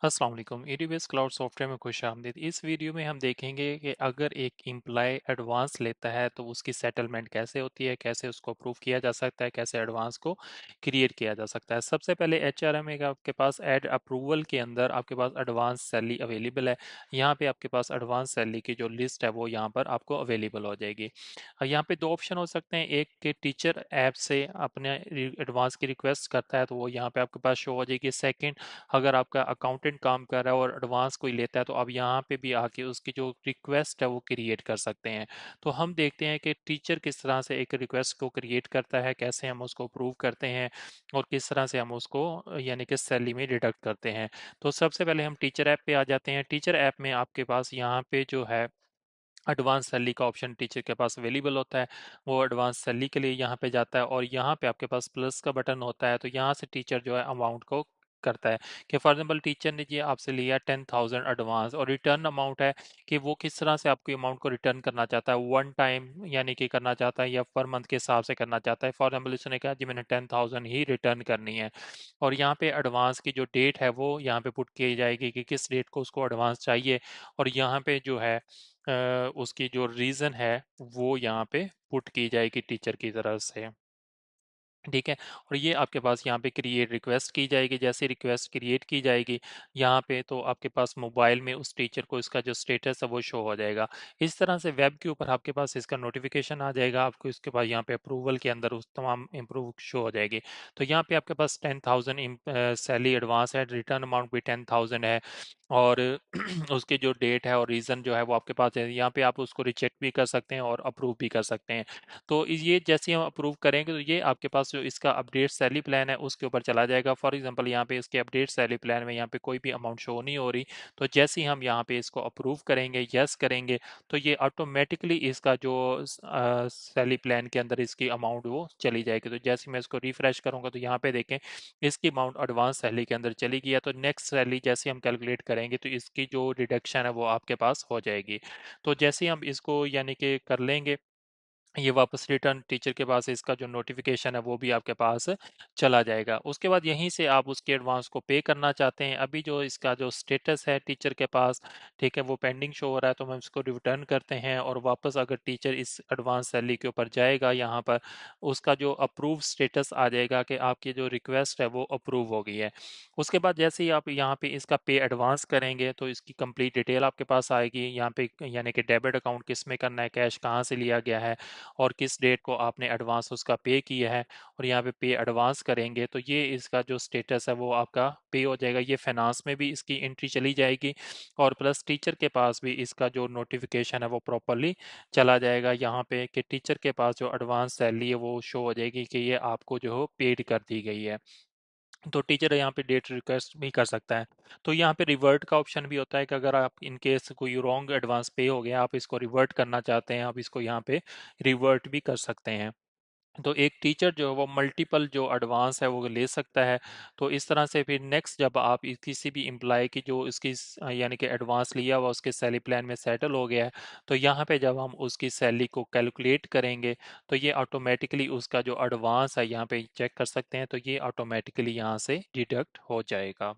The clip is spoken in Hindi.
अस्सलाम वालेकुम AWS क्लाउड सॉफ्टवेयर में खुश आमदीद। इस वीडियो में हम देखेंगे कि अगर एक एम्प्लॉय एडवांस लेता है तो उसकी सेटलमेंट कैसे होती है, कैसे उसको अप्रूव किया जा सकता है, कैसे एडवांस को क्रिएट किया जा सकता है। सबसे पहले HRM का आपके पास ऐड अप्रूवल के अंदर आपके पास एडवांस सैलरी अवेलेबल है। यहाँ पे आपके पास एडवांस सैलरी की जो लिस्ट है वो यहाँ पर आपको अवेलेबल हो जाएगी। यहाँ पे दो ऑप्शन हो सकते हैं, एक के टीचर ऐप से अपने एडवांस की रिक्वेस्ट करता है तो वो यहाँ पे आपके पास शो हो जाएगी। सेकेंड, अगर आपका अकाउंटेंट काम कर रहा है और एडवांस कोई लेता है तो आप यहाँ पे भी आके उसकी जो रिक्वेस्ट है वो क्रिएट कर सकते हैं। तो हम देखते हैं कि टीचर किस तरह से एक रिक्वेस्ट को क्रिएट करता है, कैसे हम उसको अप्रूव करते हैं और किस तरह से हम उसको यानी कि सैलरी में डिडक्ट करते हैं। तो सबसे पहले हम टीचर ऐप पे आ जाते हैं। टीचर ऐप में आपके पास यहाँ पे जो है एडवांस सैलरी का ऑप्शन टीचर के पास अवेलेबल होता है। वो एडवांस सैलरी के लिए यहाँ पे जाता है और यहाँ पे आपके पास प्लस का बटन होता है, तो यहाँ से टीचर जो है अमाउंट को करता है कि फॉर एग्जाम्पल टीचर ने ये आपसे लिया 10,000 एडवांस और रिटर्न अमाउंट है कि वो किस तरह से आपकी अमाउंट को रिटर्न करना चाहता है, वन टाइम यानी कि करना चाहता है या पर मंथ के हिसाब से करना चाहता है। फॉर एग्जाम्पल उसने कहा जी मैंने 10,000 ही रिटर्न करनी है और यहाँ पे एडवांस की जो डेट है वो यहाँ पे पुट की जाएगी कि किस डेट को उसको एडवांस चाहिए और यहाँ पे जो है उसकी जो रीज़न है वो यहाँ पे पुट की जाएगी टीचर की तरफ से। ठीक है, और ये आपके पास यहाँ पे क्रिएट रिक्वेस्ट की जाएगी। जैसे रिक्वेस्ट क्रिएट की जाएगी यहाँ पे तो आपके पास मोबाइल में उस टीचर को इसका जो स्टेटस है वो शो हो जाएगा। इस तरह से वेब के ऊपर आपके पास इसका नोटिफिकेशन आ जाएगा, आपको इसके बाद यहाँ पे अप्रूवल के अंदर उस तमाम इम्प्रूव शो हो जाएगी। तो यहाँ पे आपके पास 10,000 सैलरी एडवांस है, रिटर्न अमाउंट भी 10,000 है और उसकी जो डेट है और रीज़न जो है वो आपके पास है। यहाँ पे आप उसको रिजेक्ट भी कर सकते हैं और अप्रूव भी कर सकते हैं। तो ये जैसे ही हम अप्रूव करेंगे तो ये आपके पास जो इसका अपडेट सैलरी प्लान है उसके ऊपर चला जाएगा। फॉर एग्जांपल यहाँ पे इसके अपडेट सैलरी प्लान में यहाँ पे कोई भी अमाउंट शो नहीं हो रही, तो जैसे ही हम यहाँ पे इसको अप्रूव करेंगे, यस करेंगे, तो ये ऑटोमेटिकली इसका जो सैलरी प्लान के अंदर इसकी अमाउंट वो चली जाएगी। तो जैसे मैं इसको रिफ्रेश करूंगा तो यहाँ पे देखें इसकी अमाउंट एडवांस सैलरी के अंदर चली गई है। तो नेक्स्ट सैलरी जैसे हम कैलकुलेट करेंगे तो इसकी जो रिडक्शन है वो आपके पास हो जाएगी। तो जैसे ही हम इसको यानी कि कर लेंगे, ये वापस रिटर्न टीचर के पास इसका जो नोटिफिकेशन है वो भी आपके पास चला जाएगा। उसके बाद यहीं से आप उसके एडवांस को पे करना चाहते हैं, अभी जो इसका जो स्टेटस है टीचर के पास, ठीक है, वो पेंडिंग शो हो रहा है, तो हम इसको रिटर्न करते हैं और वापस अगर टीचर इस एडवांस सैलरी के ऊपर जाएगा यहाँ पर उसका जो अप्रूव स्टेटस आ जाएगा कि आपकी जो रिक्वेस्ट है वो अप्रूव हो गई है। उसके बाद जैसे ही आप यहाँ पे इसका पे एडवांस करेंगे तो इसकी कंप्लीट डिटेल आपके पास आएगी यहाँ पे, यानी कि डेबिट अकाउंट किस में करना है, कैश कहाँ से लिया गया है और किस डेट को आपने एडवांस उसका पे किया है, और यहाँ पे पे एडवांस करेंगे तो ये इसका जो स्टेटस है वो आपका पे हो जाएगा। ये फाइनेंस में भी इसकी एंट्री चली जाएगी और प्लस टीचर के पास भी इसका जो नोटिफिकेशन है वो प्रॉपरली चला जाएगा यहाँ पे कि टीचर के पास जो एडवांस सैलरी है वो शो हो जाएगी कि ये आपको जो हो पेड कर दी गई है। तो टीचर यहाँ पे डेट रिक्वेस्ट भी कर सकता है। तो यहाँ पे रिवर्ट का ऑप्शन भी होता है कि अगर आप इन केस कोई रॉन्ग एडवांस पे हो गया, आप इसको रिवर्ट करना चाहते हैं, आप इसको यहाँ पे रिवर्ट भी कर सकते हैं। तो एक टीचर जो है वो मल्टीपल जो एडवांस है वो ले सकता है। तो इस तरह से फिर नेक्स्ट जब आप किसी भी एम्प्लॉय की जो इसकी यानी कि एडवांस लिया हुआ उसके सैलरी प्लान में सेटल हो गया है, तो यहाँ पे जब हम उसकी सैलरी को कैलकुलेट करेंगे तो ये ऑटोमेटिकली उसका जो एडवांस है यहाँ पे चेक कर सकते हैं, तो ये ऑटोमेटिकली यहाँ से डिडक्ट हो जाएगा।